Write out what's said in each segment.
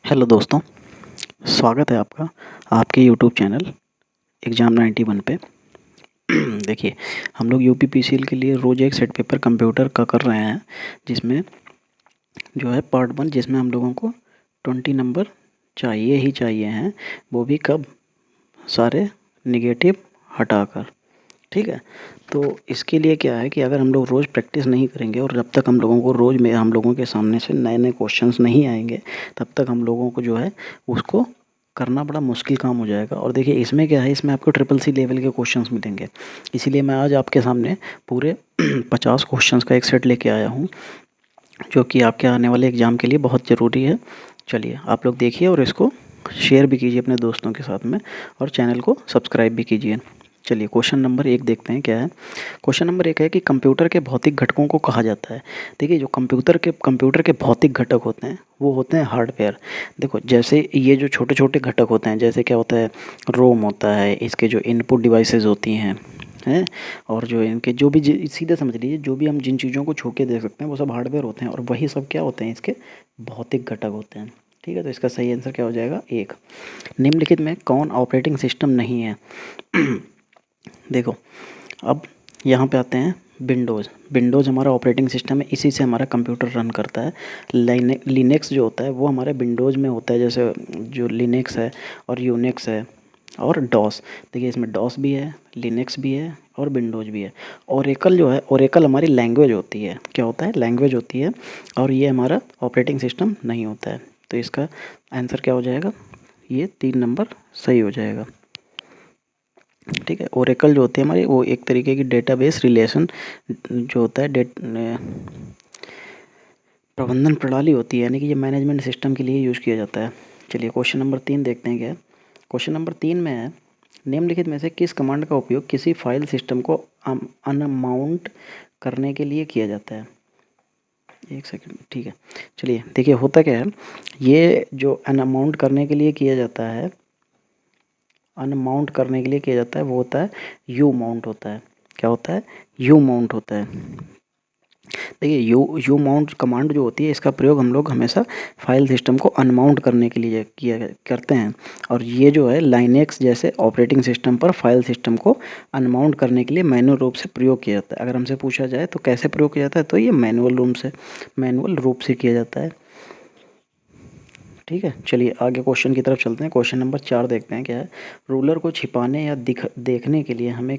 Hello दोस्तों, स्वागत है आपका आपके यूट्यूब चैनल एग्ज़ाम 91 पे। देखिए, हम लोग यूपीपीसीएल के लिए रोज़ एक सेट पेपर कंप्यूटर का कर रहे हैं, जिसमें जो है पार्ट 1 जिसमें हम लोगों को 20 नंबर चाहिए ही चाहिए हैं, वो भी कब? सारे नेगेटिव हटाकर। ठीक है, तो इसके लिए क्या है कि अगर हम लोग रोज़ प्रैक्टिस नहीं करेंगे और जब तक हम लोगों को रोज़ में हम लोगों के सामने से नए नए क्वेश्चंस नहीं आएंगे, तब तक हम लोगों को जो है उसको करना बड़ा मुश्किल काम हो जाएगा। और देखिए इसमें क्या है, इसमें आपको ट्रिपल सी लेवल के क्वेश्चंस मिलेंगे। इसीलिए मैं आज आपके सामने पूरे 50 क्वेश्चंस का एक सेट लेके आया हूँ, जो कि आपके आने वाले एग्ज़ाम के लिए बहुत ज़रूरी है। चलिए आप लोग देखिए और इसको शेयर भी कीजिए अपने दोस्तों के साथ में, और चैनल को सब्सक्राइब भी कीजिए। चलिए क्वेश्चन नंबर 1 देखते हैं क्या है। क्वेश्चन नंबर 1 है कि कंप्यूटर के भौतिक घटकों को कहा जाता है। देखिए जो कंप्यूटर के भौतिक घटक होते हैं वो होते हैं हार्डवेयर। देखो जैसे ये जो छोटे छोटे घटक होते हैं, जैसे क्या होता है, रोम होता है, इसके जो इनपुट डिवाइसेस होती हैं, और जो इनके जो भी सीधे समझ लीजिए जो भी हम जिन चीज़ों को छू के देख सकते हैं वो सब हार्डवेयर होते हैं, और वही सब क्या होते हैं, इसके भौतिक घटक होते हैं। ठीक है, तो इसका सही आंसर क्या हो जाएगा? 1। निम्नलिखित में कौन ऑपरेटिंग सिस्टम नहीं है? देखो अब यहाँ पे आते हैं विंडोज़। विंडोज़ हमारा ऑपरेटिंग सिस्टम है, इसी से हमारा कंप्यूटर रन करता है। लिनक्स जो होता है वो हमारे विंडोज़ में होता है, जैसे जो लिनक्स है और यूनिक्स है और डॉस। देखिए इसमें डॉस भी है, लिनक्स भी है और विंडोज़ भी है। ओरेकल जो है, ओरेकल हमारी लैंग्वेज होती है। क्या होता है? लैंग्वेज होती है, और ये हमारा ऑपरेटिंग सिस्टम नहीं होता है। तो इसका आंसर क्या हो जाएगा? ये 3 नंबर सही हो जाएगा। ठीक है, ओरेकल जो होती है हमारी, वो एक तरीके की डेटाबेस रिलेशन जो होता है प्रबंधन प्रणाली होती है, यानी कि ये मैनेजमेंट सिस्टम के लिए यूज़ किया जाता है। चलिए क्वेश्चन नंबर 3 देखते हैं क्या है। क्वेश्चन नंबर 3 में है, निम्नलिखित में से किस कमांड का उपयोग किसी फाइल सिस्टम को अनमाउंट करने के लिए किया जाता है? एक सेकंड, ठीक है। चलिए देखिए होता क्या है, ये जो अनमाउंट करने के लिए किया जाता है, अनमाउंट करने के लिए किया जाता है वो होता है यू माउंट होता है। क्या होता है? यू माउंट होता है। देखिए यू माउंट कमांड जो होती है, इसका प्रयोग हम लोग हमेशा फाइल सिस्टम को अनमाउंट करने के लिए किया करते हैं। और ये जो है लाइनेक्स जैसे ऑपरेटिंग सिस्टम पर फाइल सिस्टम को अनमाउंट करने के लिए मैनुअल रूप से प्रयोग किया जाता है। अगर हमसे पूछा जाए तो कैसे प्रयोग किया जाता है, तो ये मैनुअल रूप से किया जाता है। ठीक है, चलिए आगे क्वेश्चन की तरफ चलते हैं। क्वेश्चन नंबर 4 देखते हैं क्या है। रूलर को छिपाने या देखने के लिए हमें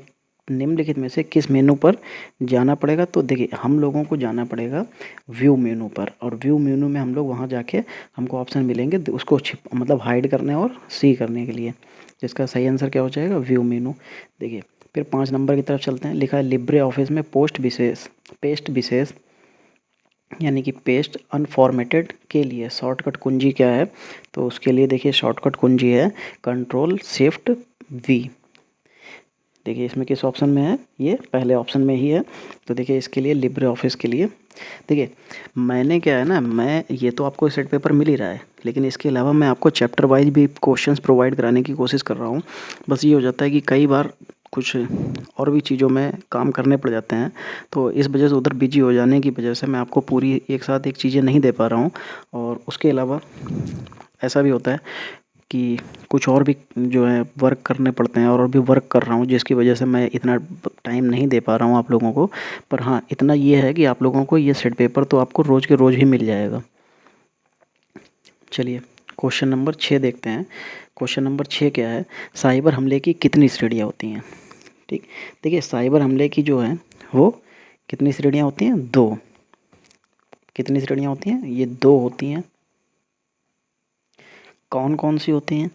निम्नलिखित में से किस मेनू पर जाना पड़ेगा? तो देखिए हम लोगों को जाना पड़ेगा व्यू मेनू पर, और व्यू मेनू में हम लोग वहाँ जाके हमको ऑप्शन मिलेंगे उसको मतलब हाइड करने और सी करने के लिए। जिसका सही आंसर क्या हो जाएगा? व्यू मेनू। देखिए फिर 5 नंबर की तरफ चलते हैं। लिखा है लिब्रे ऑफिस में पेस्ट विशेष यानी कि पेस्ट अनफॉर्मेटेड के लिए शॉर्टकट कुंजी क्या है? तो उसके लिए देखिए शॉर्टकट कुंजी है Ctrl+Shift+V। देखिए इसमें किस ऑप्शन में है? ये पहले ऑप्शन में ही है। तो देखिए इसके लिए लिब्रे ऑफिस के लिए देखिए मैंने क्या है ना, मैं ये तो आपको सेट पेपर मिल ही रहा है, लेकिन इसके अलावा मैं आपको चैप्टर वाइज भी क्वेश्चंस प्रोवाइड कराने की कोशिश कर रहा हूँ। बस ये हो जाता है कि कई बार कुछ और भी चीज़ों में काम करने पड़ जाते हैं, तो इस वजह से उधर बिजी हो जाने की वजह से मैं आपको पूरी एक साथ एक चीज़ें नहीं दे पा रहा हूँ। और उसके अलावा ऐसा भी होता है कि कुछ और भी जो है वर्क करने पड़ते हैं, और भी वर्क कर रहा हूँ, जिसकी वजह से मैं इतना टाइम नहीं दे पा रहा हूँ आप लोगों को। पर हाँ इतना ये है कि आप लोगों को ये सेट पेपर तो आपको रोज़ के रोज़ ही मिल जाएगा। चलिए क्वेश्चन नंबर 6 देखते हैं। क्वेश्चन नंबर 6 क्या है? साइबर हमले की कितनी श्रेणियाँ होती हैं? ठीक, देखिए साइबर हमले की जो है वो कितनी श्रेणियाँ होती हैं? 2। कितनी श्रेणियाँ होती हैं? ये 2 होती हैं। कौन कौन सी होती हैं?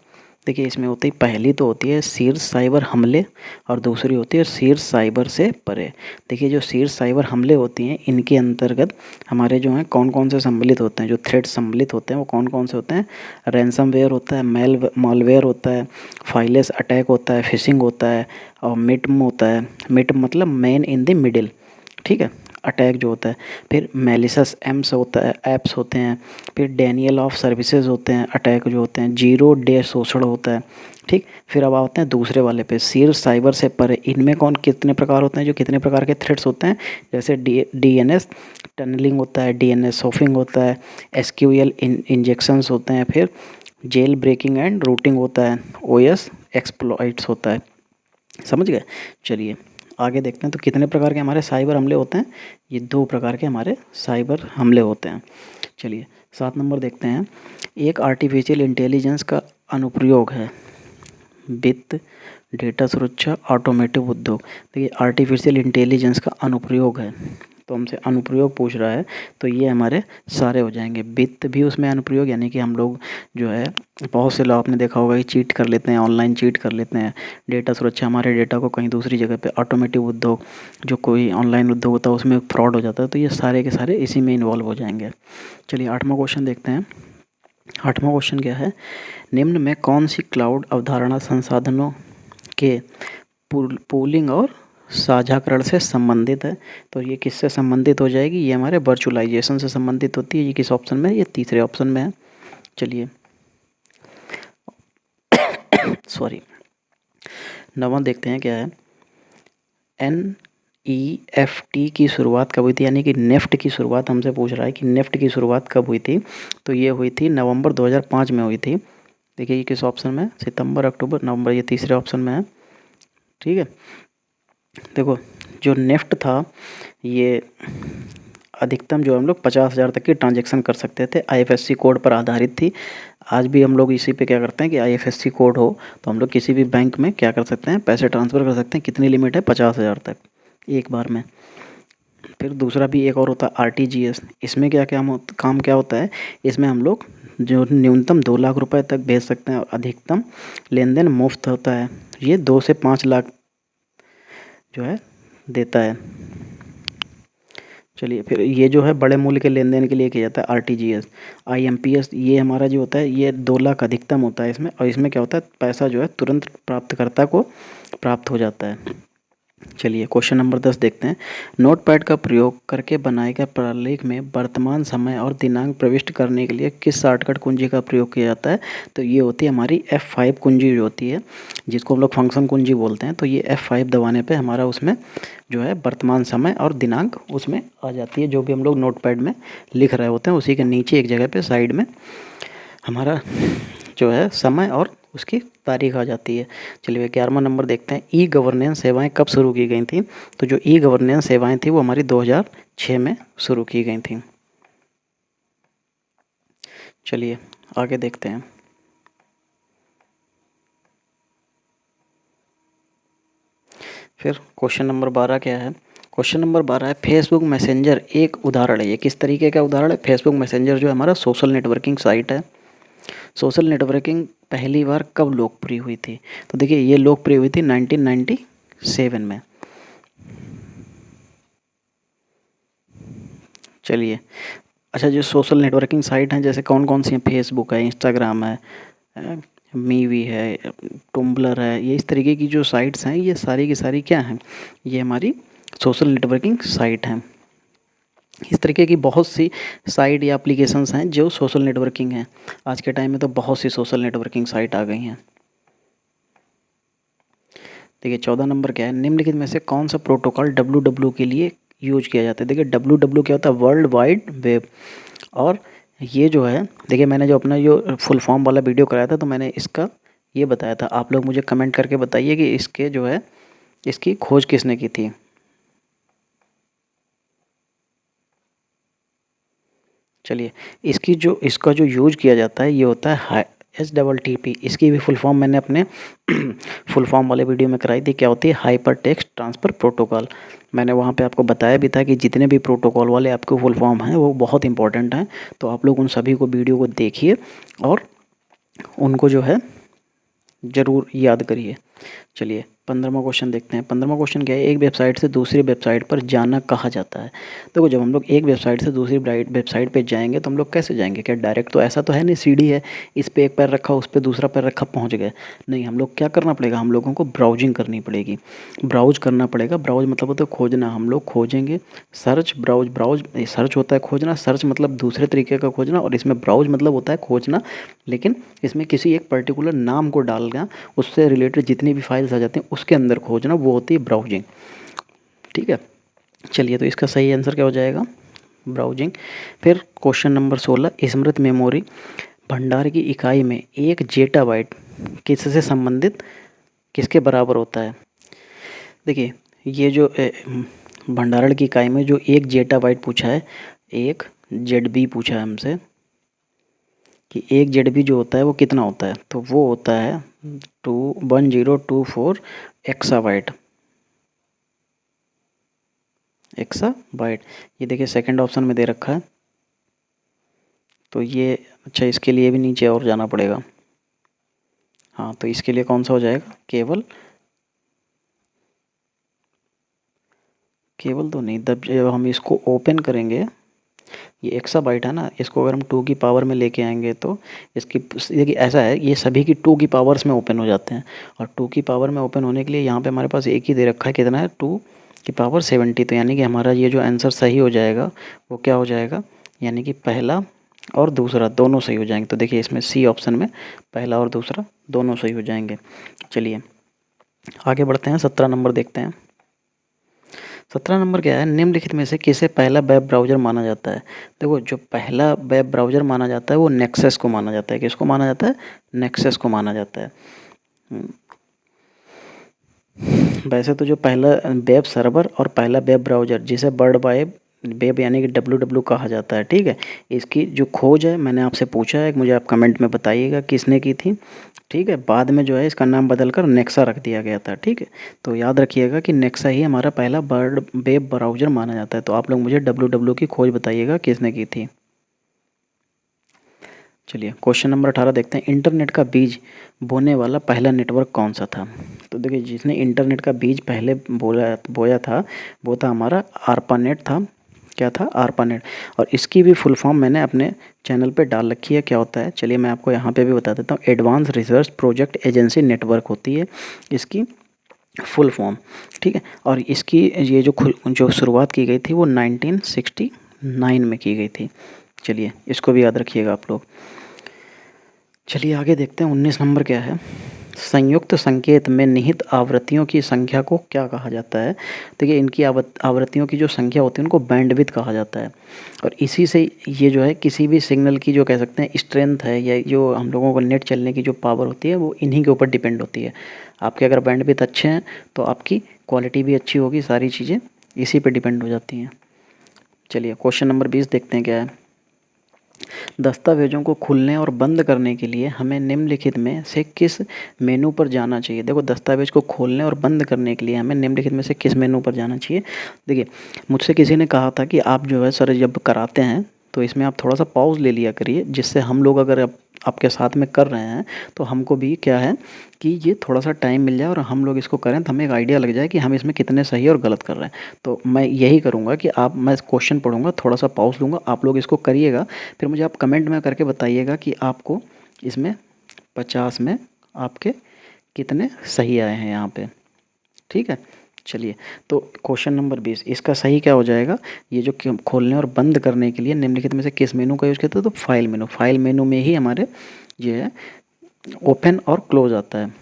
देखिए इसमें होती है, पहली तो होती है शीर्ष साइबर हमले, और दूसरी होती है शीर्ष साइबर से परे। देखिए जो शीर्ष साइबर हमले होती हैं, इनके अंतर्गत हमारे जो हैं कौन कौन से सम्मिलित होते हैं, जो थ्रेड सम्मिलित होते हैं वो कौन कौन से होते हैं? रैंसमवेयर होता है, मालवेयर होता है, फाइलेस अटैक होता है, फिशिंग होता है, और मिटम होता है। मिटम मतलब मैन इन द मिडिल। ठीक है, अटैक जो होता है, फिर मैलिशस एम्स होता है, ऐप्स होते हैं, फिर डेनियल ऑफ सर्विसेज होते हैं, अटैक जो होते हैं, जीरो डे शोषण होता है, ठीक। फिर अब आते हैं दूसरे वाले पे, सिर साइबर से परे। इनमें कौन कितने प्रकार होते हैं, जो कितने प्रकार के थ्रेट्स होते हैं, जैसे डीएनएस टनलिंग होता है, डीएनएस सॉफिंग होता है, एसक्यूएल इंजेक्शंस होते हैं, फिर जेल ब्रेकिंग एंड रूटिंग होता है, ओएस एक्सप्लॉइट्स होता है। समझ गए। चलिए आगे देखते हैं, तो कितने प्रकार के हमारे साइबर हमले होते हैं, ये 2 प्रकार के हमारे साइबर हमले होते हैं। चलिए 7 नंबर देखते हैं, एक आर्टिफिशियल इंटेलिजेंस का अनुप्रयोग है, वित्त, डेटा सुरक्षा, ऑटोमेटिव उद्योग। देखिए आर्टिफिशियल इंटेलिजेंस का अनुप्रयोग है, तो हमसे अनुप्रयोग पूछ रहा है, तो ये हमारे सारे हो जाएंगे। वित्त भी उसमें अनुप्रयोग, यानी कि हम लोग जो है, बहुत से लोग आपने देखा होगा कि चीट कर लेते हैं, ऑनलाइन चीट कर लेते हैं। डेटा सुरक्षा, हमारे डेटा को कहीं दूसरी जगह पे। ऑटोमेटिव उद्योग, जो कोई ऑनलाइन उद्योग होता है उसमें फ्रॉड हो जाता है, तो ये सारे के सारे इसी में इन्वॉल्व हो जाएंगे। चलिए 8वां क्वेश्चन देखते हैं। 8वां क्वेश्चन क्या है, निम्न में कौन सी क्लाउड अवधारणा संसाधनों के पूलिंग और साझाकरण से संबंधित है। तो ये किससे संबंधित हो जाएगी, ये हमारे वर्चुअलाइजेशन से संबंधित होती है। ये किस ऑप्शन में है, ये तीसरे ऑप्शन में है। चलिए सॉरी 9वां देखते हैं क्या है, NEFT की शुरुआत कब हुई थी, यानी कि नेफ्ट की शुरुआत हमसे पूछ रहा है कि नेफ्ट की शुरुआत कब हुई थी। तो ये हुई थी नवंबर 2005 में हुई थी। देखिए ये किस ऑप्शन में, सितंबर, अक्टूबर, नवंबर, ये तीसरे ऑप्शन में है। ठीक है, देखो जो नेफ्ट था, ये अधिकतम जो हम लोग 50,000 तक की ट्रांजैक्शन कर सकते थे, IFSC कोड पर आधारित थी। आज भी हम लोग इसी पे क्या करते हैं कि IFSC कोड हो तो हम लोग किसी भी बैंक में क्या कर सकते हैं, पैसे ट्रांसफ़र कर सकते हैं। कितनी लिमिट है, 50,000 तक एक बार में। फिर दूसरा भी एक और होता है RTGS। इसमें क्या क्या काम क्या होता है, इसमें हम लोग जो न्यूनतम 2 लाख रुपए तक भेज सकते हैं और अधिकतम लेन देन मुफ्त होता है। ये 2 से 5 लाख जो है देता है। चलिए फिर ये जो है बड़े मूल्य के लेन देन के लिए किया जाता है RTGS। IMPS ये हमारा जो होता है, ये 2 लाख अधिकतम होता है इसमें, और इसमें क्या होता है, पैसा जो है तुरंत प्राप्तकर्ता को प्राप्त हो जाता है। चलिए क्वेश्चन नंबर 10 देखते हैं, नोटपैड का प्रयोग करके बनाए गए प्रलेख में वर्तमान समय और दिनांक प्रविष्ट करने के लिए किस शॉर्टकट कुंजी का प्रयोग किया जाता है। तो ये होती है हमारी F5 कुंजी जो होती है, जिसको हम लोग फंक्शन कुंजी बोलते हैं। तो ये F5 दबाने पे हमारा उसमें जो है वर्तमान समय और दिनांक उसमें आ जाती है। जो भी हम लोग नोटपैड में लिख रहे होते हैं उसी के नीचे एक जगह पे साइड में हमारा जो है समय और उसकी तारीख आ जाती है। चलिए 11वां नंबर देखते हैं, ई गवर्नेंस सेवाएं कब शुरू की गई थी। तो जो ई गवर्नेंस सेवाएं थी वो हमारी 2006 में शुरू की गई थी। चलिए आगे देखते हैं, फिर क्वेश्चन नंबर 12 क्या है। क्वेश्चन नंबर 12 है, फेसबुक मैसेंजर एक उदाहरण है। ये किस तरीके का उदाहरण है, फेसबुक मैसेंजर जो हमारा सोशल नेटवर्किंग साइट है। सोशल नेटवर्किंग पहली बार कब लोकप्रिय हुई थी। तो देखिए ये लोकप्रिय हुई थी 1997 में। चलिए अच्छा, जो सोशल नेटवर्किंग साइट हैं जैसे कौन कौन सी हैं, फेसबुक है, इंस्टाग्राम है, मीवी है, टुम्बलर है, ये इस तरीके की जो साइट्स हैं ये सारी की सारी क्या हैं, ये हमारी सोशल नेटवर्किंग साइट हैं। इस तरीके की बहुत सी साइट या एप्लीकेशंस हैं जो सोशल नेटवर्किंग हैं। आज के टाइम में तो बहुत सी सोशल नेटवर्किंग साइट आ गई हैं। देखिए 14 नंबर क्या है, निम्नलिखित में से कौन सा प्रोटोकॉल WWW के लिए यूज किया जाता है। देखिए WWW क्या होता है, वर्ल्ड वाइड वेब। और ये जो है, देखिए मैंने जो अपना जो फुल फॉर्म वाला वीडियो कराया था तो मैंने इसका ये बताया था। आप लोग मुझे कमेंट करके बताइए कि इसके जो है इसकी खोज किसने की थी। चलिए इसका जो यूज किया जाता है ये होता है HTTP। इसकी भी फुल फॉर्म मैंने अपने फुल फॉर्म वाले वीडियो में कराई थी। क्या होती है, हाइपर टेक्स्ट ट्रांसफ़र प्रोटोकॉल। मैंने वहाँ पे आपको बताया भी था कि जितने भी प्रोटोकॉल वाले आपके फुल फॉर्म हैं वो बहुत इंपॉर्टेंट हैं, तो आप लोग उन सभी को वीडियो को देखिए और उनको जो है ज़रूर याद करिए। चलिए 15वां क्वेश्चन देखते हैं। 15वां क्वेश्चन क्या है, एक वेबसाइट से दूसरी वेबसाइट पर जाना कहा जाता है। देखो जब हम लोग एक वेबसाइट से दूसरी वेबसाइट पे जाएंगे तो हम लोग कैसे जाएंगे, क्या डायरेक्ट, तो ऐसा तो है नहीं सीढ़ी है इस पे एक पैर रखा उस पे दूसरा पैर रखा पहुंच गए, नहीं, हम लोग क्या करना पड़ेगा, हम लोगों को ब्राउजिंग करनी पड़ेगी, ब्राउज करना पड़ेगा। ब्राउज मतलब होता है खोजना, हम लोग खोजेंगे, सर्च ब्राउज, ब्राउज सर्च होता है खोजना, सर्च मतलब दूसरे तरीके का खोजना, और इसमें ब्राउज मतलब होता है खोजना, लेकिन इसमें किसी एक पर्टिकुलर नाम को डालना, उससे रिलेटेड जितनी भी फाइल्स आ जाती हैं उसके अंदर खोजना, वो होती है ब्राउजिंग। ठीक है, चलिए तो इसका सही आंसर क्या हो जाएगा, ब्राउजिंग। फिर क्वेश्चन नंबर 16, स्मृत मेमोरी भंडार की इकाई में एक जेटाबाइट किससे संबंधित, किसके बराबर होता है। देखिए ये जो भंडारण की इकाई में जो एक जेटाबाइट पूछा है, एक जेडबी पूछा है हमसे कि एक जेडबी जो होता है वो कितना होता है, तो वो होता है 1024 एक्साबाइट, एक्साबाइट। ये देखिए सेकंड ऑप्शन में दे रखा है, तो ये अच्छा इसके लिए भी नीचे और जाना पड़ेगा। हाँ तो इसके लिए कौन सा हो जाएगा, केवल, केवल तो नहीं, जब हम इसको ओपन करेंगे, ये एक्साबाइट है ना, इसको अगर हम 2 की पावर में लेके आएंगे तो इसकी, देखिए ऐसा है ये सभी की 2 की पावर्स में ओपन हो जाते हैं, और 2 की पावर में ओपन होने के लिए यहाँ पे हमारे पास एक ही दे रखा है, कितना है 2 की पावर 70, तो यानी कि हमारा ये जो आंसर सही हो जाएगा वो क्या हो जाएगा, यानी कि पहला और दूसरा दोनों सही हो जाएंगे। तो देखिए इसमें सी ऑप्शन में पहला और दूसरा दोनों सही हो जाएंगे। चलिए आगे बढ़ते हैं, 17 नंबर देखते हैं। 17 नंबर क्या है, निम्नलिखित में से किसे पहला वेब ब्राउज़र माना जाता है। देखो जो पहला वेब ब्राउज़र माना जाता है वो नेक्सस को माना जाता है, किसको माना जाता है, नेक्सस को माना जाता है। वैसे तो जो पहला वेब सर्वर और पहला वेब ब्राउज़र जिसे वर्ल्ड वाइड वेब यानी कि डब्ल्यू कहा जाता है, ठीक है, इसकी जो खोज है मैंने आपसे पूछा है, मुझे आप कमेंट में बताइएगा किसने की थी। ठीक है, बाद में जो है इसका नाम बदलकर नेक्सा रख दिया गया था। ठीक है, तो याद रखिएगा कि नेक्सा ही हमारा पहला वर्ल्ड वेब ब्राउज़र माना जाता है। तो आप लोग मुझे डब्ल्यू की खोज बताइएगा किसने की थी। चलिए क्वेश्चन नंबर 18 देखते हैं, इंटरनेट का बीज बोने वाला पहला नेटवर्क कौन सा था। तो देखिए जिसने इंटरनेट का बीज पहले बोया था वो था हमारा आरपानेट था। क्या था, आरपानेट। और इसकी भी फुल फॉर्म मैंने अपने चैनल पे डाल रखी है, क्या होता है चलिए मैं आपको यहाँ पे भी बता देता हूँ, advance research project agency network होती है इसकी फुल फॉर्म। ठीक है, और इसकी ये जो शुरुआत की गई थी वो 1969 में की गई थी। चलिए इसको भी याद रखिएगा आप लोग। चलिए आगे देखते हैं, 19 नंबर क्या है, संयुक्त संकेत में निहित आवृत्तियों की संख्या को क्या कहा जाता है। देखिए इनकी आवृत्तियों की जो संख्या होती है उनको बैंडविड्थ कहा जाता है, और इसी से ये जो है किसी भी सिग्नल की जो कह सकते हैं स्ट्रेंथ है या जो हम लोगों को नेट चलने की जो पावर होती है वो इन्हीं के ऊपर डिपेंड होती है। आपके अगर बैंडविड्थ अच्छे हैं तो आपकी क्वालिटी भी अच्छी होगी, सारी चीज़ें इसी पर डिपेंड हो जाती हैं। चलिए क्वेश्चन नंबर 20 देखते हैं क्या है, दस्तावेज़ों को खोलने और बंद करने के लिए हमें निम्नलिखित में से किस मेनू पर जाना चाहिए। देखो दस्तावेज़ को खोलने और बंद करने के लिए हमें निम्नलिखित में से किस मेनू पर जाना चाहिए। देखिए मुझसे किसी ने कहा था कि आप जो है सर जब कराते हैं तो इसमें आप थोड़ा सा पॉज ले लिया करिए, जिससे हम लोग अगर आपके साथ में कर रहे हैं तो हमको भी क्या है कि ये थोड़ा सा टाइम मिल जाए और हम लोग इसको करें तो हमें एक आइडिया लग जाए कि हम इसमें कितने सही और गलत कर रहे हैं। तो मैं यही करूँगा कि मैं क्वेश्चन पढ़ूंगा, थोड़ा सा पॉज लूँगा, आप लोग इसको करिएगा, फिर मुझे आप कमेंट में करके बताइएगा कि आपको इसमें 50 में आपके कितने सही आए हैं यहाँ पे। ठीक है, चलिए तो क्वेश्चन नंबर 20 इसका सही क्या हो जाएगा, ये जो खोलने और बंद करने के लिए निम्नलिखित में से किस मेनू का यूज़ करते हैं, तो फाइल मेनू, फाइल मेनू में ही हमारे ये है ओपन और क्लोज आता है।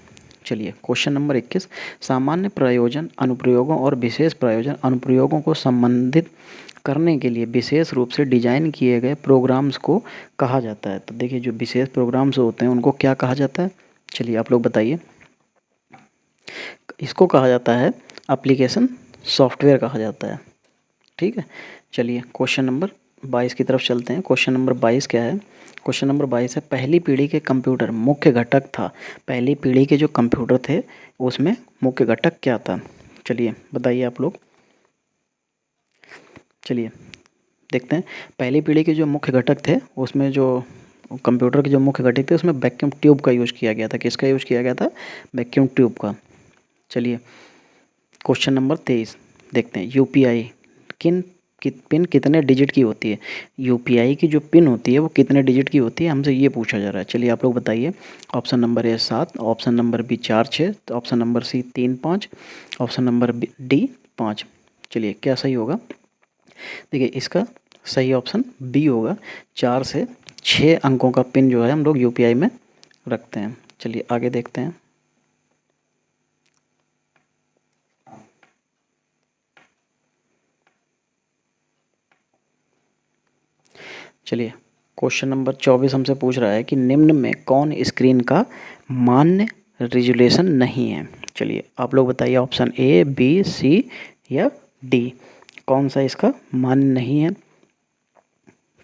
चलिए क्वेश्चन नंबर 21, सामान्य प्रयोजन अनुप्रयोगों और विशेष प्रयोजन अनुप्रयोगों को संबंधित करने के लिए विशेष रूप से डिजाइन किए गए प्रोग्राम्स को कहा जाता है। तो देखिए जो विशेष प्रोग्राम्स होते हैं उनको क्या कहा जाता है, चलिए आप लोग बताइए। इसको कहा जाता है एप्लीकेशन सॉफ्टवेयर कहा जाता है। ठीक है, चलिए क्वेश्चन नंबर 22 की तरफ चलते हैं। क्वेश्चन नंबर 22 क्या है, क्वेश्चन नंबर 22 है, पहली पीढ़ी के कंप्यूटर मुख्य घटक था। पहली पीढ़ी के जो कंप्यूटर थे उसमें मुख्य घटक क्या था, चलिए बताइए आप लोग। चलिए देखते हैं, पहली पीढ़ी के जो मुख्य घटक थे उसमें जो कंप्यूटर के जो मुख्य घटक थे उसमें वैक्यूम ट्यूब का यूज़ किया गया था। किसका यूज़ किया गया था, वैक्यूम ट्यूब का। चलिए क्वेश्चन नंबर 23 देखते हैं। यूपीआई पिन कितने डिजिट की होती है? यूपीआई की जो पिन होती है वो कितने डिजिट की होती है, हमसे ये पूछा जा रहा है। चलिए आप लोग बताइए। Option number A 7, option number B 4 6, तो option number C 3 5, option number D 5। चलिए क्या सही होगा? देखिए इसका सही ऑप्शन बी होगा। 4 से 6 अंकों का पिन जो है हम लोग यूपीआई में रखते हैं। चलिए आगे देखते हैं। चलिए क्वेश्चन नंबर 24 हमसे पूछ रहा है कि निम्न में कौन स्क्रीन का मान्य रिजोल्यूशन नहीं है? चलिए आप लोग बताइए ऑप्शन ए बी सी या डी, कौन सा इसका मान्य नहीं है?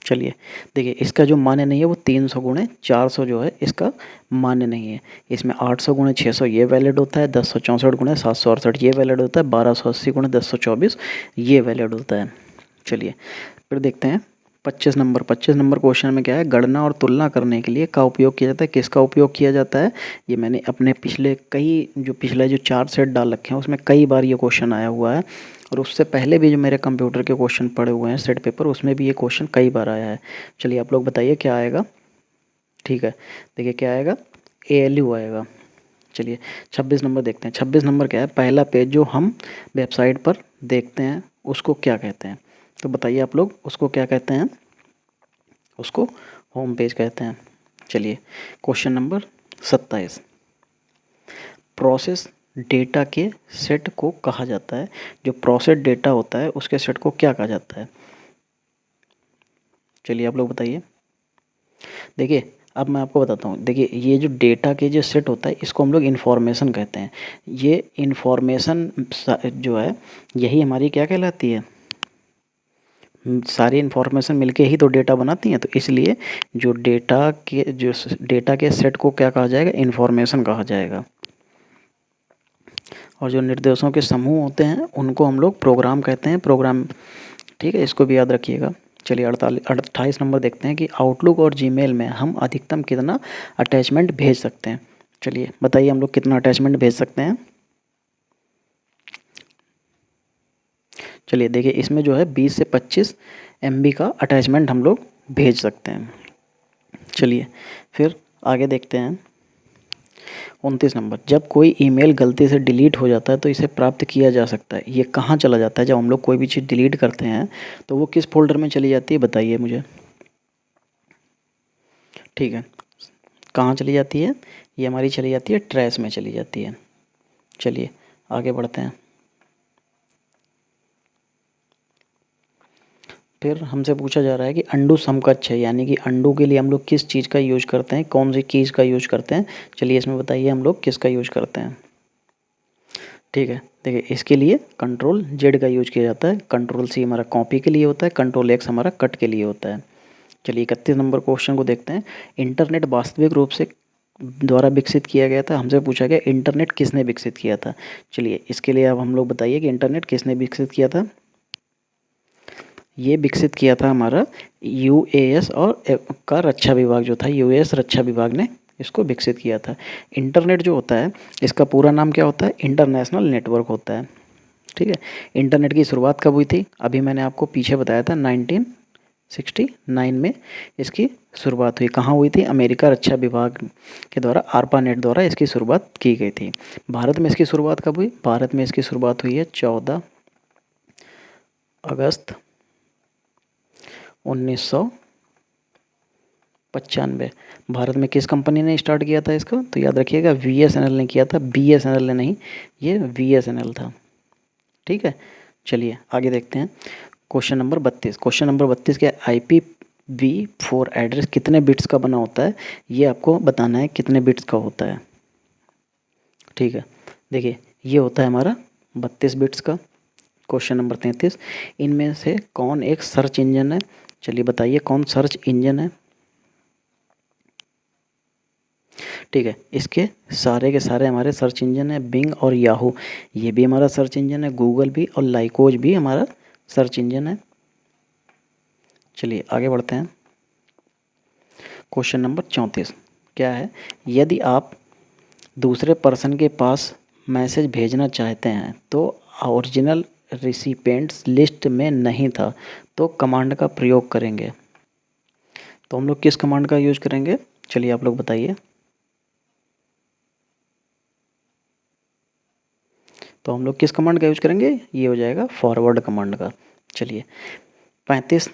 चलिए देखिए इसका जो मान्य नहीं है वो 300 गुणे 400 जो है इसका मान्य नहीं है। इसमें 800 गुणे 600 ये वैलिड होता है, 1064 गुणे 768 ये वैलिड होता है, 1280 गुणे 1024 ये वैलिड होता है। चलिए फिर देखते हैं 25 नंबर क्वेश्चन में क्या है, गणना और तुलना करने के लिए का उपयोग किया जाता है। किसका उपयोग किया जाता है? ये मैंने अपने पिछले जो 4 सेट डाल रखे हैं उसमें कई बार ये क्वेश्चन आया हुआ है, और उससे पहले भी जो मेरे कंप्यूटर के क्वेश्चन पड़े हुए हैं सेट पेपर, उसमें भी ये क्वेश्चन कई बार आया है। चलिए आप लोग बताइए क्या आएगा। ठीक है देखिए क्या आएगा, ALU आएगा। चलिए 26 नंबर देखते हैं। 26 नंबर क्या है, पहला पेज जो हम वेबसाइट पर देखते हैं उसको क्या कहते हैं? तो बताइए आप लोग उसको क्या कहते हैं? उसको होम पेज कहते हैं। चलिए क्वेश्चन नंबर 27, प्रोसेस डेटा के सेट को कहा जाता है। जो प्रोसेस डेटा होता है उसके सेट को क्या कहा जाता है? चलिए आप लोग बताइए। देखिए अब मैं आपको बताता हूँ। देखिए ये जो डेटा के जो सेट होता है इसको हम लोग इन्फॉर्मेशन कहते हैं। ये इन्फॉर्मेशन जो है यही हमारी क्या कहलाती है? सारी इन्फॉर्मेशन मिलके ही तो डेटा बनाती हैं। तो इसलिए जो डेटा के सेट को क्या कहा जाएगा? इन्फॉर्मेशन कहा जाएगा। और जो निर्देशों के समूह होते हैं उनको हम लोग प्रोग्राम कहते हैं। प्रोग्राम, ठीक है, इसको भी याद रखिएगा। चलिए 28 नंबर देखते हैं कि आउटलुक और जीमेल में हम अधिकतम कितना अटैचमेंट भेज सकते हैं। चलिए बताइए हम लोग कितना अटैचमेंट भेज सकते हैं। चलिए देखिए इसमें जो है 20 से 25 MB का अटैचमेंट हम लोग भेज सकते हैं। चलिए फिर आगे देखते हैं 29 नंबर, जब कोई ईमेल गलती से डिलीट हो जाता है तो इसे प्राप्त किया जा सकता है। ये कहाँ चला जाता है? जब हम लोग कोई भी चीज़ डिलीट करते हैं तो वो किस फोल्डर में चली जाती है, बताइए मुझे। ठीक है, कहाँ चली जाती है? ये हमारी चली जाती है ट्रैश में चली जाती है। चलिए आगे बढ़ते हैं। फिर हमसे पूछा जा रहा है कि अंडू समकक्ष है, यानी कि अंडू के लिए हम लोग किस चीज़ का यूज करते हैं, कौन सी कीज़ का यूज करते हैं? चलिए इसमें बताइए हम लोग किसका यूज करते हैं। ठीक है देखिए इसके लिए Ctrl+Z का यूज किया जाता है। Ctrl+C हमारा कॉपी के लिए होता है, Ctrl+X हमारा कट के लिए होता है। चलिए 31 नंबर क्वेश्चन को देखते हैं। इंटरनेट वास्तविक रूप से द्वारा विकसित किया गया था। हमसे पूछा गया इंटरनेट किसने विकसित किया था। चलिए इसके लिए अब हम लोग बताइए कि इंटरनेट किसने विकसित किया था। ये विकसित किया था हमारा US और का रक्षा विभाग जो था, US रक्षा विभाग ने इसको विकसित किया था। इंटरनेट जो होता है इसका पूरा नाम क्या होता है? इंटरनेशनल नेटवर्क होता है। ठीक है, इंटरनेट की शुरुआत कब हुई थी? अभी मैंने आपको पीछे बताया था 1969 में इसकी शुरुआत हुई। कहाँ हुई थी? अमेरिका रक्षा विभाग के द्वारा ARPANET द्वारा इसकी शुरुआत की गई थी। भारत में इसकी शुरुआत कब हुई? भारत में इसकी शुरुआत हुई है 14 अगस्त 1995। भारत में किस कंपनी ने स्टार्ट किया था इसको? तो याद रखिएगा VSNL ने किया था, BSNL ने नहीं, ये VSNL था। ठीक है, चलिए आगे देखते हैं। Question number 32। क्वेश्चन नंबर 32 क्या है? IPv4 एड्रेस कितने बिट्स का बना होता है? ये आपको बताना है कितने बिट्स का होता है। ठीक है देखिए ये होता है हमारा 32 बिट्स का। क्वेश्चन नंबर 33, इनमें से कौन एक सर्च इंजन है? चलिए बताइए कौन सर्च इंजन है। ठीक है, इसके सारे के सारे हमारे सर्च इंजन है बिंग और याहू, ये भी हमारा सर्च इंजन है, गूगल भी और लाइकोज भी हमारा सर्च इंजन है। चलिए आगे बढ़ते हैं। क्वेश्चन नंबर 34 क्या है? यदि आप दूसरे पर्सन के पास मैसेज भेजना चाहते हैं तो ओरिजिनल रिसिपेंट्स लिस्ट में नहीं था तो कमांड का प्रयोग करेंगे। तो हम लोग किस कमांड का यूज करेंगे, चलिए आप लोग बताइए। तो हम लोग किस कमांड का यूज करेंगे, ये हो जाएगा फॉरवर्ड कमांड का। चलिए 35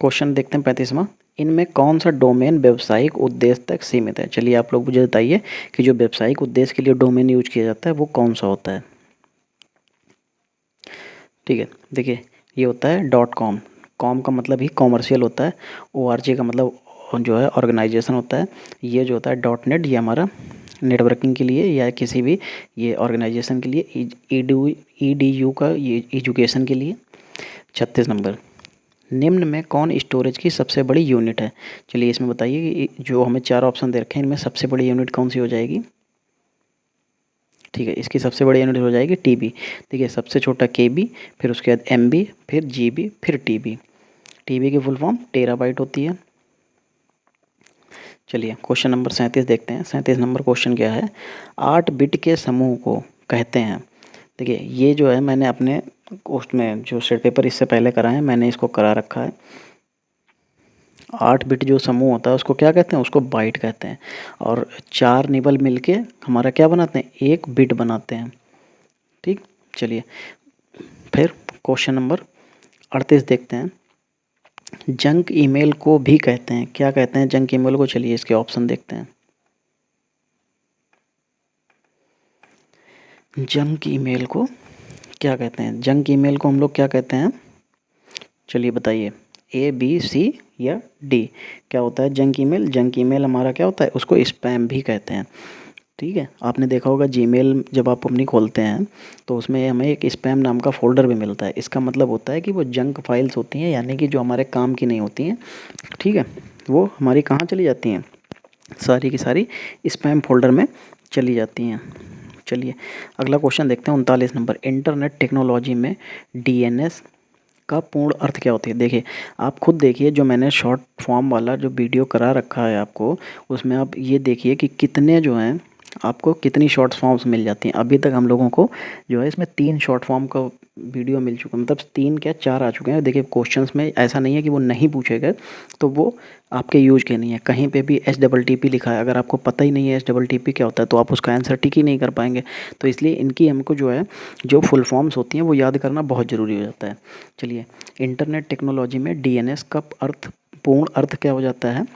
क्वेश्चन देखते हैं। 35वां, इनमें कौन सा डोमेन व्यावसायिक उद्देश्य तक सीमित है। चलिए आप लोग मुझे बताइए कि जो व्यावसायिक उद्देश्य के लिए डोमेन यूज किया जाता है वो कौन सा होता है। ठीक है, देखिए ये होता है .com। कॉम का मतलब ही कॉमर्शियल होता है। ORG का मतलब जो है ऑर्गेनाइजेशन होता है। ये जो होता है .net ये हमारा नेटवर्किंग के लिए या किसी भी ये ऑर्गेनाइजेशन के लिए। EDU का ये एजुकेशन के लिए। 36 नंबर, निम्न में कौन स्टोरेज की सबसे बड़ी यूनिट है। चलिए इसमें बताइए कि जो हमें 4 ऑप्शन दे रखे हैं इनमें सबसे बड़ी यूनिट कौन सी हो जाएगी। ठीक है, इसकी सबसे बड़ी यूनिट हो जाएगी TB। देखिए सबसे छोटा KB, फिर उसके बाद MB, फिर GB, फिर TB। TB की फुल फॉर्म टेराबाइट होती है। चलिए क्वेश्चन नंबर 37 देखते हैं। 37 नंबर क्वेश्चन क्या है, 8 बिट के समूह को कहते हैं। देखिए ये जो है मैंने अपने उसमें जो सेट पेपर इससे पहले करा है मैंने इसको करा रखा है। 8 बिट जो समूह होता है उसको क्या कहते हैं, उसको बाइट कहते हैं। और 4 निबल मिलके हमारा क्या बनाते हैं, एक बिट बनाते हैं। ठीक, चलिए फिर क्वेश्चन नंबर 38 देखते हैं। जंक ईमेल को भी कहते हैं, क्या कहते हैं जंक ईमेल को, चलिए इसके ऑप्शन देखते हैं। जंक ईमेल को क्या कहते हैं, जंक ईमेल को हम लोग क्या कहते हैं, चलिए बताइए ABC या D। क्या होता है जंक ईमेल, जंक ईमेल हमारा क्या होता है, उसको स्पैम भी कहते हैं। ठीक है, आपने देखा होगा जीमेल जब आप अपनी खोलते हैं तो उसमें हमें एक स्पैम नाम का फ़ोल्डर भी मिलता है। इसका मतलब होता है कि वो जंक फाइल्स होती हैं, यानी कि जो हमारे काम की नहीं होती हैं। ठीक है, वो हमारी कहाँ चली जाती हैं, सारी की सारी स्पैम फोल्डर में चली जाती हैं। चलिए अगला क्वेश्चन देखते हैं। 39 नंबर, इंटरनेट टेक्नोलॉजी में DNS का पूर्ण अर्थ क्या होती है। देखिए आप खुद देखिए, जो मैंने शॉर्ट फॉर्म वाला जो वीडियो करा रखा है आपको, उसमें आप ये देखिए कि कितने जो हैं आपको कितनी शॉर्ट फॉर्म्स मिल जाती हैं। अभी तक हम लोगों को जो है इसमें 3 शॉर्ट फॉर्म का वीडियो मिल चुका, मतलब 3 क्या 4 आ चुके हैं। देखिए क्वेश्चंस में ऐसा नहीं है कि वो नहीं पूछे गए, तो वो आपके यूज के नहीं है। कहीं पे भी HTTP लिखा है, अगर आपको पता ही नहीं है HTTP क्या होता है तो आप उसका आंसर टिक ही नहीं कर पाएंगे। तो इसलिए इनकी हमको जो है जो फुल फॉर्म्स होती हैं वो याद करना बहुत ज़रूरी हो जाता है। चलिए इंटरनेट टेक्नोलॉजी में DNS का अर्थ, पूर्ण अर्थ क्या हो जाता है,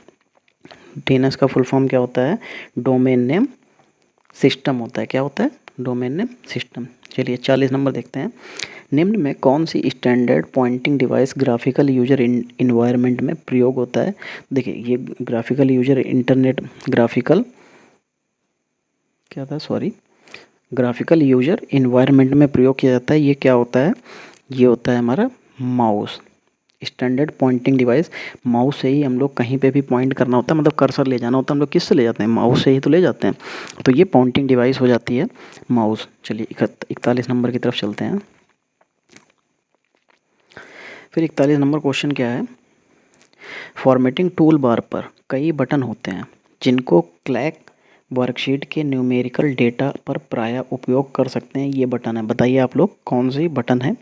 DNS का फुल फॉर्म क्या होता है, डोमेन नेम सिस्टम होता है। क्या होता है, डोमेन नेम सिस्टम। चलिए 40 नंबर देखते हैं। निम्न में कौन सी standard pointing device graphical user environment में प्रयोग होता है। देखिए ये ग्राफिकल यूजर इंटरनेट ग्राफिकल क्या था, सॉरी, ग्राफिकल यूजर इन्वायरमेंट में प्रयोग किया जाता है। ये क्या होता है, ये होता है हमारा mouse. Standard pointing device, mouse से ही हम लोग कहीं पे भी पॉइंट करना होता है, मतलब कर्सर ले जाना होता है, हम लोग किससे ले जाते हैं, माउस से ही तो ले जाते हैं। तो ये पॉइंटिंग डिवाइस हो जाती है माउस। चलिए 41 नंबर की तरफ चलते हैं। फिर 41 नंबर क्वेश्चन क्या है, फॉर्मेटिंग टूल बार पर कई बटन होते हैं जिनको क्लैक वर्कशीट के न्यूमेरिकल डेटा पर प्रायः उपयोग कर सकते हैं। ये बटन है, बताइए आप लोग कौन सी बटन है।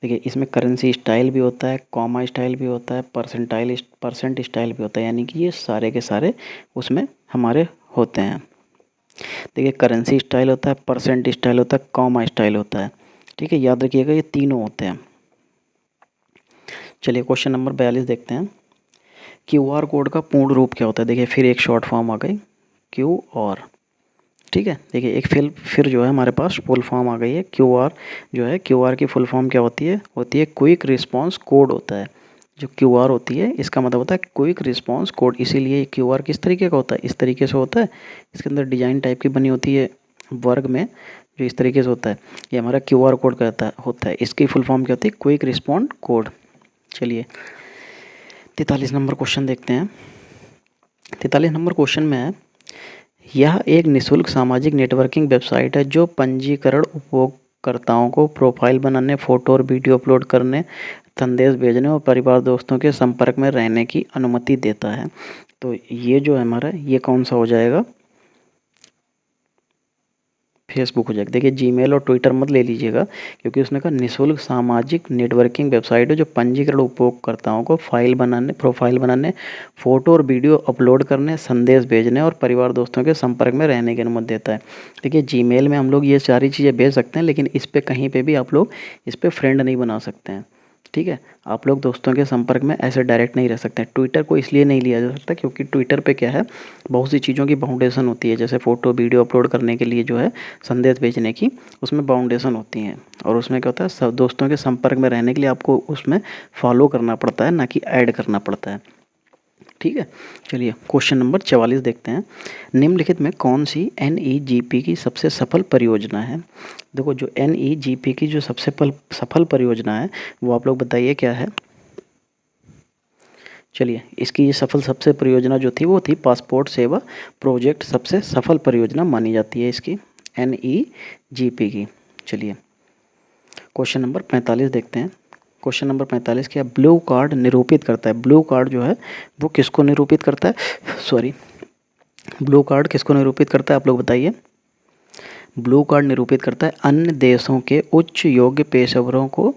देखिए इसमें करेंसी स्टाइल भी होता है, कॉमा स्टाइल भी होता है, परसेंट स्टाइल भी होता है, यानी कि ये सारे के सारे उसमें हमारे होते हैं। देखिए करेंसी स्टाइल होता है, परसेंट स्टाइल होता है, कॉमा स्टाइल होता है। ठीक है, याद रखिएगा ये तीनों होते हैं। चलिए क्वेश्चन नंबर 42 देखते हैं। QR कोड का पूर्ण रूप क्या होता है। देखिए फिर एक शॉर्ट फॉर्म आ गई QR। ठीक है, देखिए एक फिर जो है हमारे पास फुल फॉर्म आ गई है QR। जो है QR की फुल फॉर्म क्या होती है क्विक रिस्पांस कोड होता है। जो QR होती है इसका मतलब होता है क्विक रिस्पांस कोड, इसीलिए QR किस तरीके का होता है, इस तरीके से होता है। इसके अंदर डिजाइन टाइप की बनी होती है वर्ग में, जो इस तरीके से होता है, ये हमारा QR कोड कहता होता है। इसकी फुल फॉर्म क्या होती है, क्विक रिस्पॉन्ड कोड। चलिए 43 नंबर क्वेश्चन देखते हैं। 43 नंबर क्वेश्चन में है, यह एक निःशुल्क सामाजिक नेटवर्किंग वेबसाइट है जो पंजीकरण उपयोगकर्ताओं को प्रोफाइल बनाने, फोटो और वीडियो अपलोड करने, संदेश भेजने और परिवार दोस्तों के संपर्क में रहने की अनुमति देता है। तो ये जो है हमारा, ये कौन सा हो जाएगा, फेसबुक हो जाएगा। देखिए जीमेल और ट्विटर मत ले लीजिएगा, क्योंकि उसने कहा निःशुल्क सामाजिक नेटवर्किंग वेबसाइट है जो पंजीकृत उपयोगकर्ताओं को प्रोफाइल बनाने, फ़ोटो और वीडियो अपलोड करने, संदेश भेजने और परिवार दोस्तों के संपर्क में रहने की अनुमति देता है। देखिए जीमेल में हम लोग ये सारी चीज़ें भेज सकते हैं, लेकिन इस पर कहीं पर भी आप लोग इस पर फ्रेंड नहीं बना सकते हैं। ठीक है, आप लोग दोस्तों के संपर्क में ऐसे डायरेक्ट नहीं रह सकते हैं। ट्विटर को इसलिए नहीं लिया जा सकता क्योंकि ट्विटर पे क्या है, बहुत सी चीज़ों की बाउंडेशन होती है, जैसे फ़ोटो वीडियो अपलोड करने के लिए जो है संदेश भेजने की, उसमें बाउंडेशन होती हैं। और उसमें क्या होता है, सब दोस्तों के संपर्क में रहने के लिए आपको उसमें फॉलो करना पड़ता है, ना कि ऐड करना पड़ता है। ठीक है, चलिए क्वेश्चन नंबर 44 देखते हैं। निम्नलिखित में कौन सी NEGP की सबसे सफल परियोजना है? देखो जो NEGP की जो सबसे सफल परियोजना है वो आप लोग बताइए क्या है। चलिए इसकी ये सबसे परियोजना जो थी वो थी पासपोर्ट सेवा प्रोजेक्ट, सबसे सफल परियोजना मानी जाती है इसकी NEGP की। चलिए क्वेश्चन नंबर 45 देखते हैं। क्वेश्चन नंबर 45 क्या ब्लू कार्ड निरूपित करता है? ब्लू कार्ड जो है वो किसको निरूपित करता है? सॉरी, ब्लू कार्ड किसको निरूपित करता है आप लोग बताइए। ब्लू कार्ड निरूपित करता है अन्य देशों के उच्च योग्य पेशेवरों को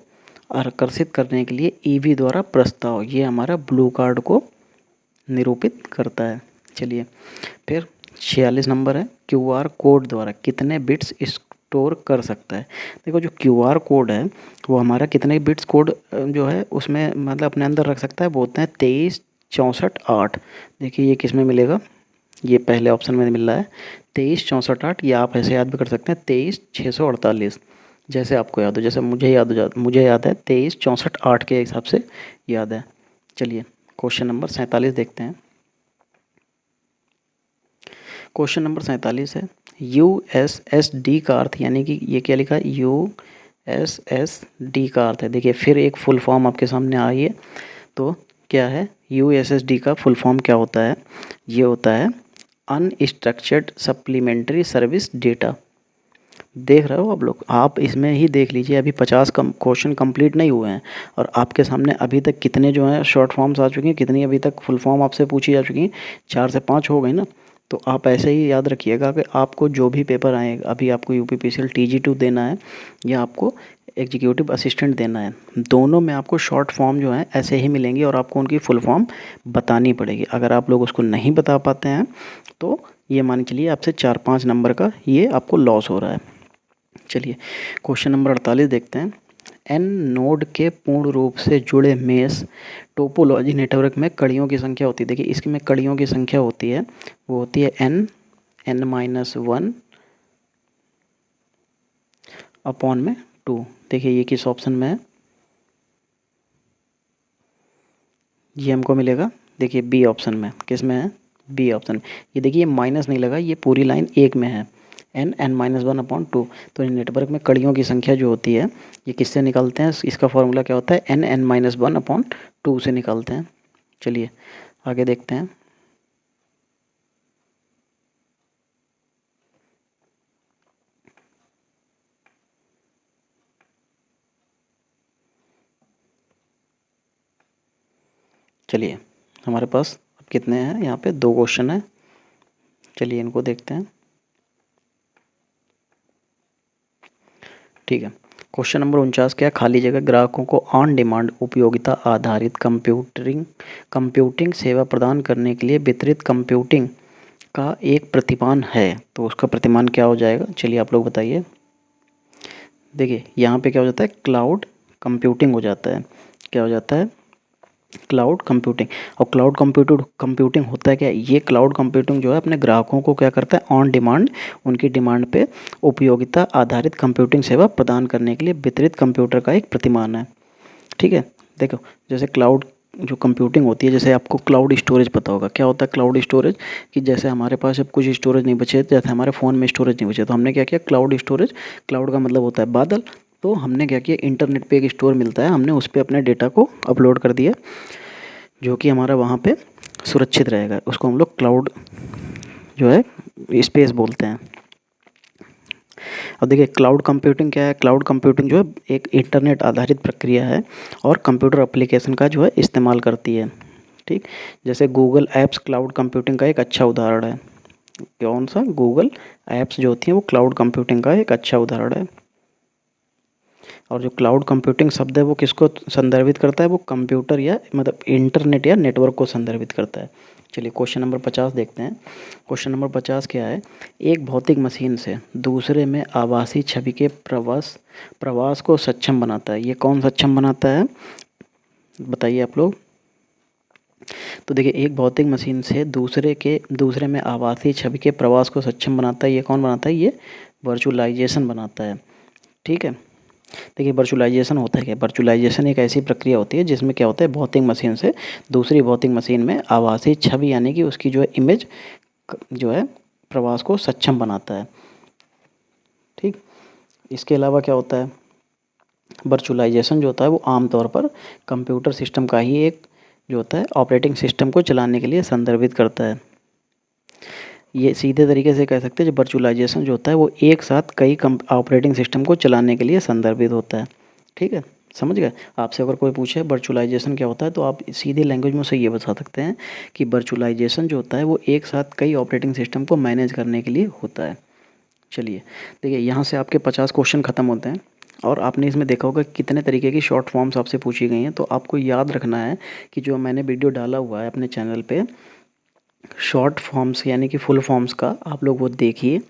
आकर्षित करने के लिए ईवी द्वारा प्रस्ताव, ये हमारा ब्लू कार्ड को निरूपित करता है। चलिए फिर 46 नंबर है, QR कोड द्वारा कितने बिट्स स्टोर कर सकता है? देखो जो QR कोड है वो हमारा कितने बिट्स कोड जो है उसमें मतलब अपने अंदर रख सकता है, वो होते हैं 23 64 8। देखिए ये किस में मिलेगा, ये पहले ऑप्शन में मिल रहा है 23 64 8, या आप ऐसे याद भी कर सकते हैं 23 648, जैसे आपको याद हो, जैसे मुझे याद है 23 64 8 के हिसाब से याद है। चलिए क्वेश्चन नंबर 47 देखते हैं। क्वेश्चन नंबर 47 है USSD का अर्थ, यानी कि ये क्या लिखा है USSD का अर्थ है। देखिए फिर एक फुल फॉर्म आपके सामने आई है, तो क्या है USSD का फुल फॉर्म क्या होता है? ये होता है अनस्ट्रक्चर्ड सप्लीमेंट्री सर्विस डेटा। देख रहे हो आप लोग, आप इसमें ही देख लीजिए, अभी 50 क्वेश्चन कंप्लीट नहीं हुए हैं और आपके सामने अभी तक कितने जो हैं शॉर्ट फॉर्म्स आ चुकी हैं, कितनी अभी तक फुल फॉर्म आपसे पूछी जा चुकी हैं, 4 से 5 हो गई ना। तो आप ऐसे ही याद रखिएगा कि आपको जो भी पेपर आएगा, अभी आपको UPPCL TG2 देना है या आपको एग्जीक्यूटिव असिस्टेंट देना है, दोनों में आपको शॉर्ट फॉर्म जो है ऐसे ही मिलेंगी और आपको उनकी फुल फॉर्म बतानी पड़ेगी। अगर आप लोग उसको नहीं बता पाते हैं तो ये मान के लिए आपसे 4-5 नंबर का ये आपको लॉस हो रहा है। चलिए क्वेश्चन नंबर 48 देखते हैं। N नोड के पूर्ण रूप से जुड़े मेश टोपोलॉजी नेटवर्क में कड़ियों की संख्या होती है। देखिए इसमें कड़ियों की संख्या होती है, वो होती है N-1 अपॉन में 2। देखिए ये किस ऑप्शन में है, ये हमको मिलेगा, देखिए B ऑप्शन में। किस में है? B option. ये देखिए माइनस नहीं लगा, ये पूरी लाइन एक में है, N-1 अपॉन 2। तो नेटवर्क में कड़ियों की संख्या जो होती है ये किससे निकालते हैं? इसका फॉर्मूला क्या होता है? N-1 अपॉन 2 से निकालते हैं। चलिए आगे देखते हैं। चलिए हमारे पास अब कितने हैं, यहाँ पे 2 क्वेश्चन हैं। चलिए इनको देखते हैं। ठीक है, क्वेश्चन नंबर 49 क्या, खाली जगह ग्राहकों को ऑन डिमांड उपयोगिता आधारित कंप्यूटिंग सेवा प्रदान करने के लिए वितरित कंप्यूटिंग का एक प्रतिमान है, तो उसका प्रतिमान क्या हो जाएगा? चलिए आप लोग बताइए। देखिए यहाँ पे क्या हो जाता है, क्लाउड कंप्यूटिंग हो जाता है। क्या हो जाता है? Cloud computing. और क्लाउड कंप्यूटिंग होता है क्या? ये क्लाउड कंप्यूटिंग जो है अपने ग्राहकों को क्या करता है, ऑन डिमांड, उनकी डिमांड पे उपयोगिता आधारित कंप्यूटिंग सेवा प्रदान करने के लिए वितरित कंप्यूटर का एक प्रतिमान है। ठीक है, देखो जैसे क्लाउड जो कंप्यूटिंग होती है, जैसे आपको क्लाउड स्टोरेज पता होगा। क्या होता है क्लाउड स्टोरेज? कि जैसे हमारे पास अब कुछ स्टोरेज नहीं बचे, जैसे हमारे फ़ोन में स्टोरेज नहीं बचे, तो हमने क्या किया, क्लाउड स्टोरेज, क्लाउड का मतलब होता है बादल, तो हमने क्या किया, इंटरनेट पे एक स्टोर मिलता है, हमने उस पर अपने डेटा को अपलोड कर दिया, जो कि हमारा वहाँ पे सुरक्षित रहेगा। उसको हम लोग क्लाउड जो है स्पेस बोलते हैं। अब देखिए क्लाउड कंप्यूटिंग क्या है? क्लाउड कंप्यूटिंग जो है एक इंटरनेट आधारित प्रक्रिया है और कंप्यूटर एप्लीकेशन का जो है इस्तेमाल करती है। ठीक, जैसे गूगल ऐप्स क्लाउड कंप्यूटिंग का एक अच्छा उदाहरण है। कौन सा? गूगल ऐप्स जो होती हैं वो क्लाउड कंप्यूटिंग का एक अच्छा उदाहरण है। और जो क्लाउड कंप्यूटिंग शब्द है वो किसको संदर्भित करता है? वो कंप्यूटर या मतलब इंटरनेट या नेटवर्क को संदर्भित करता है। चलिए क्वेश्चन नंबर 50 देखते हैं। क्वेश्चन नंबर 50 क्या है? एक भौतिक मशीन से दूसरे में आभासी छवि के प्रवास को सक्षम बनाता है। ये कौन सक्षम बनाता है बताइए आप लोग। तो देखिए, एक भौतिक मशीन से दूसरे में आभासी छवि के प्रवास को सक्षम बनाता है। ये कौन बनाता है? ये वर्चुअलाइजेशन बनाता है। ठीक है। देखिए वर्चुअलाइजेशन होता है क्या? वर्चुअलाइजेशन एक ऐसी प्रक्रिया होती है जिसमें क्या होता है, भौतिक मशीन से दूसरी भौतिक मशीन में आभासी छवि यानी कि उसकी जो है इमेज जो है प्रवास को सक्षम बनाता है। ठीक। इसके अलावा क्या होता है, वर्चुअलाइजेशन जो होता है वो आमतौर पर कंप्यूटर सिस्टम का ही एक जो होता है ऑपरेटिंग सिस्टम को चलाने के लिए संदर्भित करता है। ये सीधे तरीके से कह सकते हैं, जब वर्चुअलाइजेशन जो होता है वो एक साथ कई ऑपरेटिंग सिस्टम को चलाने के लिए संदर्भित होता है। ठीक है, समझ गए। आपसे अगर कोई पूछे वर्चुअलाइजेशन क्या होता है तो आप सीधी लैंग्वेज में उसे ये बता सकते हैं कि वर्चुअलाइजेशन जो होता है वो एक साथ कई ऑपरेटिंग सिस्टम को मैनेज करने के लिए होता है। चलिए देखिए, यहाँ से आपके 50 क्वेश्चन ख़त्म होते हैं और आपने इसमें देखा होगा कितने तरीके की शॉर्ट फॉर्म्स आपसे पूछी गई हैं। तो आपको याद रखना है कि जो मैंने वीडियो डाला हुआ है अपने चैनल पे शॉर्ट फॉर्म्स यानी कि फुल फॉर्म्स का, आप लोग वो देखिए।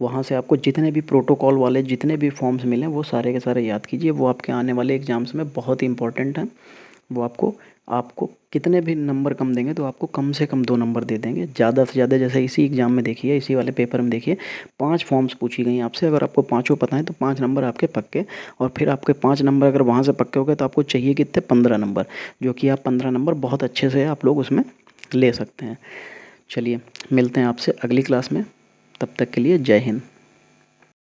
वहाँ से आपको जितने भी प्रोटोकॉल वाले जितने भी फॉर्म्स मिले वो सारे के सारे याद कीजिए। वो आपके आने वाले एग्ज़ाम्स में बहुत ही इंपॉर्टेंट हैं। वो आपको आपको कितने भी नंबर कम देंगे तो आपको कम से कम 2 नंबर दे देंगे। ज़्यादा से ज़्यादा जैसे इसी एग्ज़ाम में देखिए, इसी वाले पेपर में देखिए 5 फॉर्म्स पूछी गई आपसे। अगर आपको पाँचों पता है तो 5 नंबर आपके पक्के। और फिर आपके 5 नंबर अगर वहाँ से पक्के हो गए तो आपको चाहिए कितने? 15 नंबर, जो कि आप 15 नंबर बहुत अच्छे से आप लोग उसमें ले सकते हैं। चलिए मिलते हैं आपसे अगली क्लास में, तब तक के लिए जय हिंद।